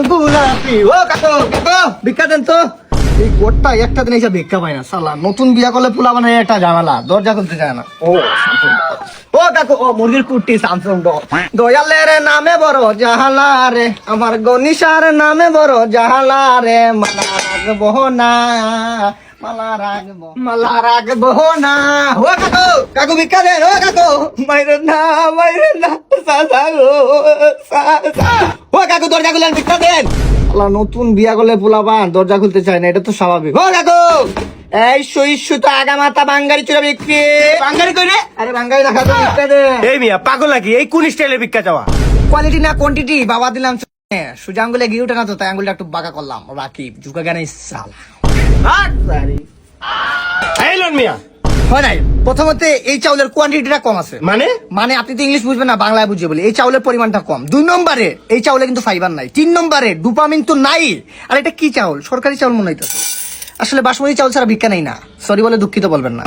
গোলাপি। ও কাকু, কাকু, ভিক্ষা দেন তো। এই গোটটা একটা দিন এসে ভিক্ষা পায় না সালা। নতুন বিয়া করলে পোলা বানায় একটা ঝামেলা, দরজা খুলতে চায় না। ও কাকু, ও মুরগির কুটি স্যামসং দয়ালের নামে বড় জাহালা রে, আমার গনিশার নামে বড় জাহালা রে, মালা রাখবো না, মালা রাখবো না। ও কাকু, কাকু ভিক্ষা দেন। ও কাকু, মাইরেন না, মাইরেন না, সাসা গো, সাসা। ও কাকু, দরজা খুলেন, ভিক্ষা দেন। আল্লাহ, নতুন বিয়া করলে পোলাপান দরজা খুলতে চায় না, এটা তো স্বাভাবিক। ও কাকু, এই সইস্যু তো আগা মাথা বাঙ্গারি চুরা বিক্রি। বাঙ্গারি কই রে? আরে বাঙ্গারি দেখা তো ভিক্ষা দে। এই মিয়া পাগল নাকি? এই কোন স্টাইলে ভিক্ষা চাওয়া? কোয়ালিটি না কোয়ান্টিটি বাবা দিলাম। সোজা আঙ্গুলে গিয়ে উঠে না তো, তাই আঙ্গুলটা একটু বাঁকা করলাম। রাকিব ঝুঁকা জ্ঞানে সাল এই লন মিয়া, হয় নাই। প্রথমত এই চাউলের কোয়ান্টিটিটা কম আছে। মানে মানে আপনি তো ইংলিশ বুঝবেন না, বাংলায় বুঝিয়ে বলি। এই চাউলের পরিমাণটা কম। 2 নম্বরে এই চাউলে কিন্তু ফাইবার নাই। 3 নম্বরে ডোপামিন তো নাই। আর এটা কি চাউল? সরকারি চাউল মনে হইতেছে। আসলে বাসমতি চাউল ছাড়া ভিক্ষা নেই না। সরি বলে দুঃখিত বলবেন না।